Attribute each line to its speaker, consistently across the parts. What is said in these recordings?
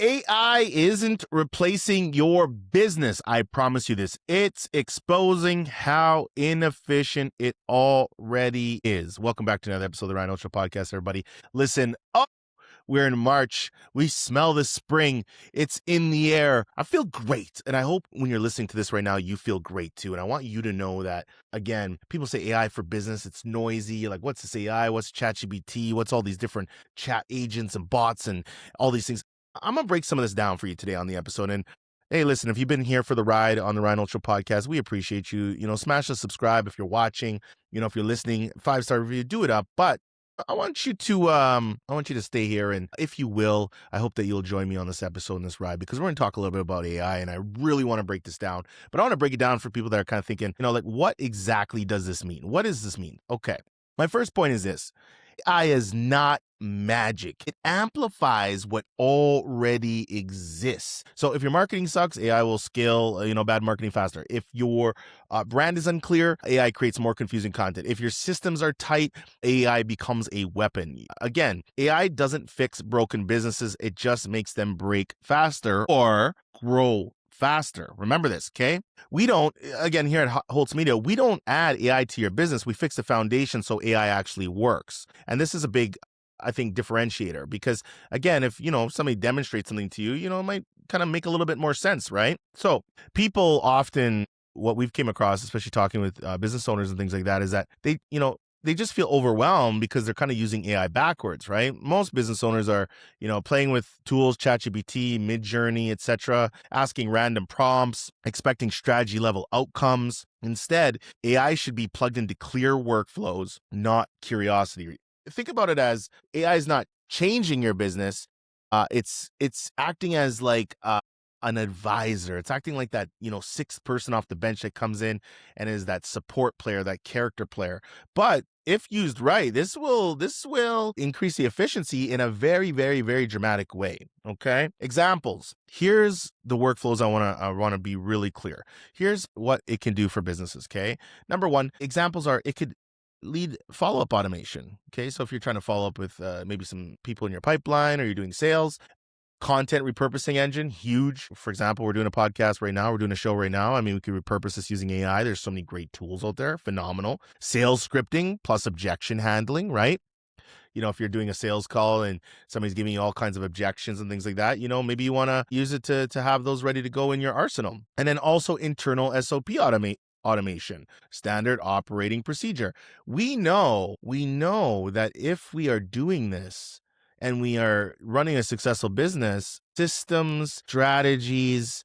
Speaker 1: AI isn't replacing your business. I promise you this. It's exposing how inefficient it already is. Welcome back to another episode of the Ryan Holtz Show podcast, everybody. Listen up. We're in March. We smell the spring. It's in the air. I feel great. And I hope when you're listening to this right now, you feel great too. And I want you to know that, again, people say AI for business. It's noisy. Like, what's this AI? What's ChatGPT? What's all these different chat agents and bots and all these things? I'm going to break some of this down for you today on the episode. And hey, listen, if you've been here for the ride on the Ryan Holtz Show podcast, we appreciate you. Smash the subscribe if you're watching. If you're listening, 5-star review, do it up. But I want you to stay here, and if you will, I hope that you'll join me on this episode and this ride, because we're going to talk a little bit about AI, and I really want to break this down. But I want to break it down for people that are kind of thinking, like, what exactly does this mean? What does this mean? Okay, my first point is this. AI is not magic. It amplifies what already exists. So if your marketing sucks, AI will scale, bad marketing faster. If your brand is unclear, AI creates more confusing content. If your systems are tight, AI becomes a weapon. Again, AI doesn't fix broken businesses. It just makes them break faster or grow faster. Remember this, okay? We don't, again, here at Holtz Media, we don't add AI to your business. We fix the foundation so AI actually works. And this is a big, I think, differentiator, because again, if, somebody demonstrates something to you, it might kind of make a little bit more sense, right? So people often, what we've came across, especially talking with business owners and things like that, is that they just feel overwhelmed because they're kind of using AI backwards, right? Most business owners are, playing with tools, ChatGPT, Midjourney, etc., asking random prompts, expecting strategy level outcomes. Instead, AI should be plugged into clear workflows, not curiosity. Think about it as AI is not changing your business. It's acting as like an advisor. It's acting like that, sixth person off the bench that comes in and is that support player, that character player. But if used right, this will increase the efficiency in a very, very, very dramatic way. Okay. Examples. Here's the workflows I want to be really clear. Here's what it can do for businesses. Okay. Number one, examples are it could lead follow-up automation. Okay. So if you're trying to follow up with maybe some people in your pipeline, or you're doing sales, content repurposing engine, huge. For example, we're doing a podcast right now. We're doing a show right now. I mean, we could repurpose this using AI. There's so many great tools out there. Phenomenal. Sales scripting plus objection handling, right? If you're doing a sales call and somebody's giving you all kinds of objections and things like that, maybe you want to use it to have those ready to go in your arsenal. And then also internal SOP automation, standard operating procedure. We know that if we are doing this and we are running a successful business, systems, strategies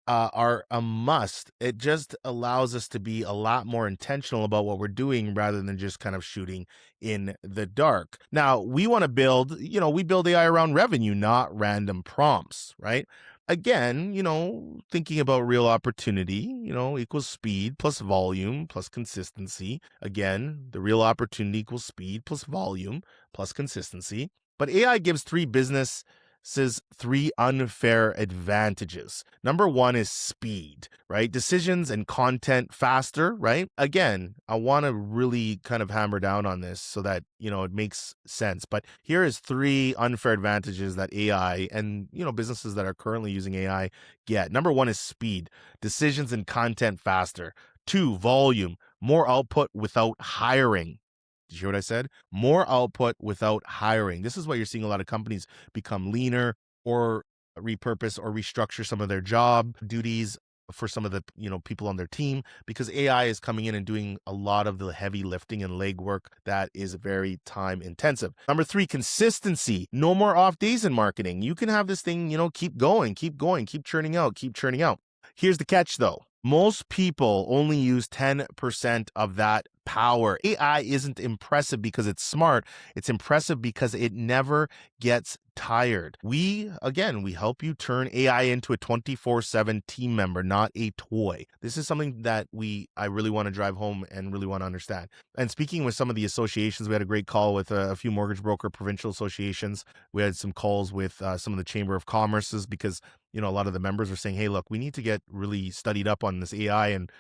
Speaker 1: are a must. It just allows us to be a lot more intentional about what we're doing rather than just kind of shooting in the dark. Now, we want to build, we build AI around revenue, not random prompts, right? Again, thinking about real opportunity, equals speed plus volume plus consistency. Again, the real opportunity equals speed plus volume plus consistency. But AI gives businesses three unfair advantages. Number one is speed, right? Decisions and content faster, right? Again, I want to really kind of hammer down on this so that, it makes sense. But here is three unfair advantages that AI and, businesses that are currently using AI get. Number one is speed, decisions and content faster. 2, volume, more output without hiring. Did you hear what I said? More output without hiring. This is why you're seeing a lot of companies become leaner or repurpose or restructure some of their job duties for some of the, people on their team, because AI is coming in and doing a lot of the heavy lifting and legwork that is very time intensive. Number 3, consistency. No more off days in marketing. You can have this thing, keep going, keep churning out. Here's the catch though. Most people only use 10% of that power. AI isn't impressive because it's smart. It's impressive because it never gets tired. We help you turn AI into a 24/7 team member, not a toy. This is something that I really want to drive home and really want to understand. And speaking with some of the associations, we had a great call with a few mortgage broker provincial associations. We had some calls with some of the Chamber of Commerce's, because a lot of the members are saying, hey, look, we need to get really studied up on this AI and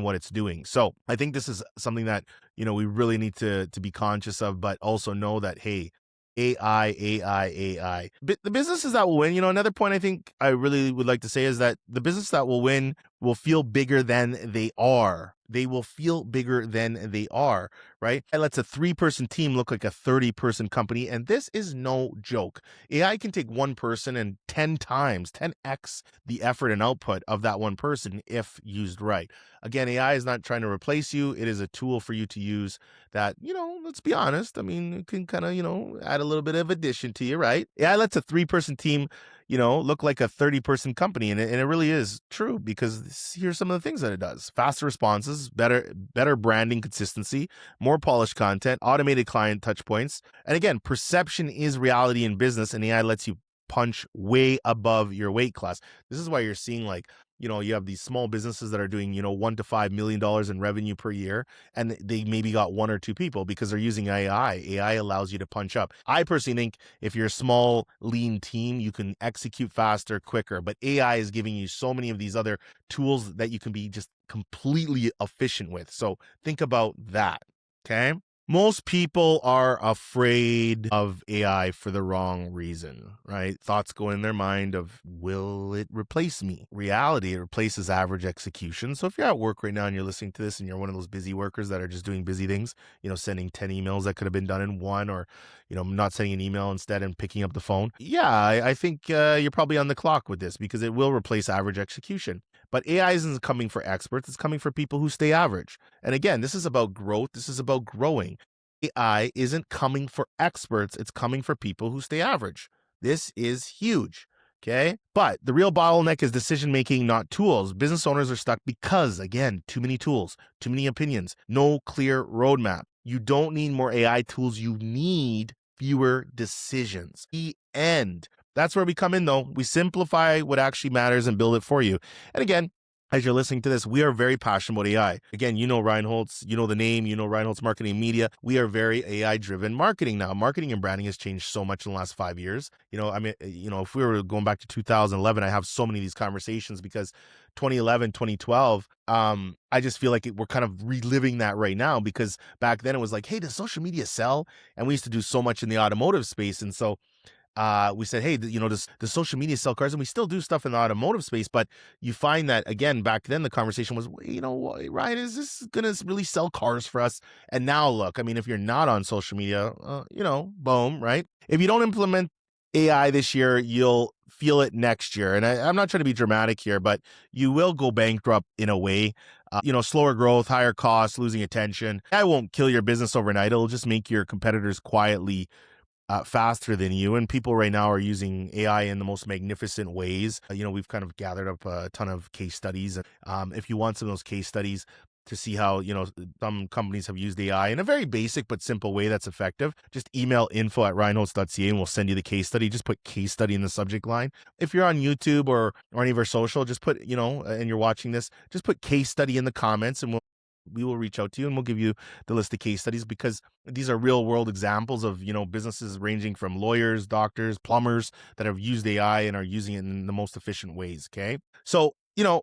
Speaker 1: what it's doing. So I think this is something that, we really need to be conscious of, but also know that, hey, AI. The businesses that will win, another point I think I really would like to say is that the business that will win will feel bigger than they are. They will feel bigger than they are, right? It lets a 3-person team look like a 30-person company. And this is no joke. AI can take one person and 10 times, 10x the effort and output of that one person if used right. Again, AI is not trying to replace you. It is a tool for you to use that, let's be honest. I mean, it can kind of, add a little bit of addition to you, right? AI lets a 3-person team, look like a 30-person company. And it really is true because here's some of the things that it does. Faster responses, better branding consistency, more polished content, automated client touch points. And again, perception is reality in business, and AI lets you punch way above your weight class. This is why you're seeing you have these small businesses that are doing, $1 to $5 million in revenue per year, and they maybe got 1 or 2 people because they're using AI. AI allows you to punch up. I personally think if you're a small, lean team, you can execute faster, quicker, but AI is giving you so many of these other tools that you can be just completely efficient with. So think about that. Okay. Most people are afraid of AI for the wrong reason, right? Thoughts go in their mind of, will it replace me? Reality, it replaces average execution. So if you're at work right now and you're listening to this and you're one of those busy workers that are just doing busy things, sending 10 emails that could have been done in one, or, not sending an email instead and picking up the phone. Yeah, I think you're probably on the clock with this because it will replace average execution. But AI isn't coming for experts. It's coming for people who stay average. And again, this is about growth. This is about growing. AI isn't coming for experts. It's coming for people who stay average. This is huge. Okay. But the real bottleneck is decision making, not tools. Business owners are stuck because, again, too many tools, too many opinions, no clear roadmap. You don't need more AI tools. You need fewer decisions. The end. That's where we come in, though. We simplify what actually matters and build it for you. And again, as you're listening to this, we are very passionate about AI. Again, Ryan Holtz, the name, Ryan Holtz Marketing Media. We are very AI-driven marketing now. Marketing and branding has changed so much in the last 5 years. If we were going back to 2011, I have so many of these conversations because 2011, 2012, I just feel like we're kind of reliving that right now because back then it was like, hey, does social media sell? And we used to do so much in the automotive space. And so we said, hey, does social media sell cars? And we still do stuff in the automotive space, but you find that, again, back then the conversation was, Ryan, is this going to really sell cars for us? And now look, I mean, if you're not on social media, boom, right? If you don't implement AI this year, you'll feel it next year. And I'm not trying to be dramatic here, but you will go bankrupt in a way. Slower growth, higher costs, losing attention. That won't kill your business overnight. It'll just make your competitors quietly faster than you. And people right now are using AI in the most magnificent ways. We've kind of gathered up a ton of case studies. If you want some of those case studies to see how, some companies have used AI in a very basic but simple way that's effective, just email info@ryanholtz.ca and we'll send you the case study. Just put case study in the subject line. If you're on YouTube or any of our social, just put, and you're watching this, just put case study in the comments and we will reach out to you and we'll give you the list of case studies because these are real world examples of, businesses ranging from lawyers, doctors, plumbers that have used AI and are using it in the most efficient ways. Okay. So,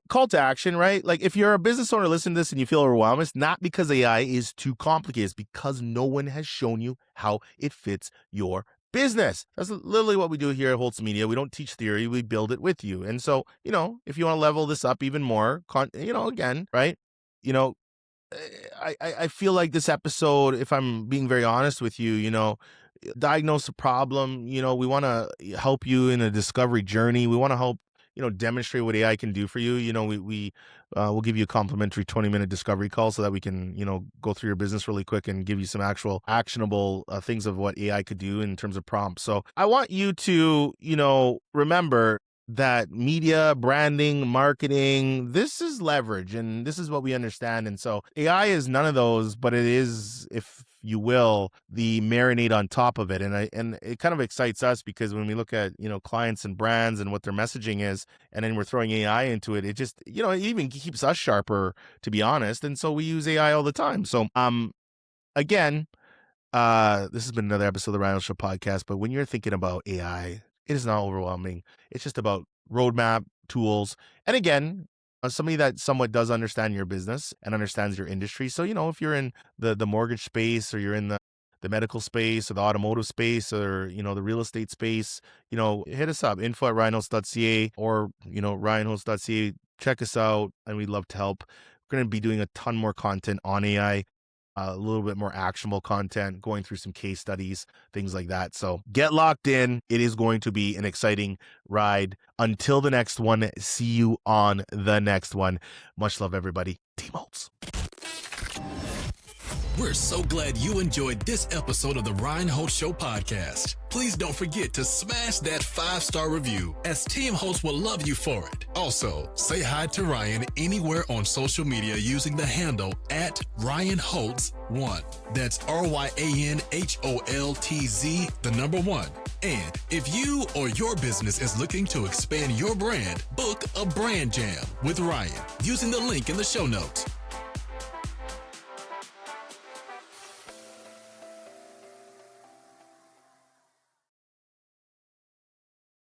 Speaker 1: call to action, right? Like if you're a business owner listening to this and you feel overwhelmed, it's not because AI is too complicated. It's because no one has shown you how it fits your business. That's literally what we do here at Holtz Media. We don't teach theory, we build it with you. And so, if you want to level this up even more, again, right? I feel like this episode, if I'm being very honest with you, diagnose a problem. We want to help you in a discovery journey. We want to help, demonstrate what AI can do for you. We'll give you a complimentary 20-minute discovery call so that we can, go through your business really quick and give you some actual actionable things of what AI could do in terms of prompts. So I want you to, remember that media, branding, marketing, this is leverage and this is what we understand. And so AI is none of those, but it is, if you will, the marinade on top of it. And it kind of excites us because when we look at, clients and brands and what their messaging is, and then we're throwing AI into it, it just, it even keeps us sharper, to be honest. And so we use AI all the time. So, again, this has been another episode of the Ryan Holtz Show podcast, but when you're thinking about AI, it is not overwhelming. It's just about roadmap, tools, and again, somebody that somewhat does understand your business and understands your industry. So, if you're in the mortgage space or you're in the medical space or the automotive space or, the real estate space, hit us up, info@ryanholtz.ca or, ryanholtz.ca. Check us out and we'd love to help. We're going to be doing a ton more content on AI, a little bit more actionable content, going through some case studies, things like that. So get locked in. It is going to be an exciting ride. Until the next one, see you on the next one. Much love, everybody. Team Holtz.
Speaker 2: We're so glad you enjoyed this episode of the Ryan Holtz Show podcast. Please don't forget to smash that 5-star review, as Team Holtz will love you for it. Also, say hi to Ryan anywhere on social media using the handle @RyanHoltz1. That's RyanHoltz, the number 1. And if you or your business is looking to expand your brand, book a brand jam with Ryan using the link in the show notes.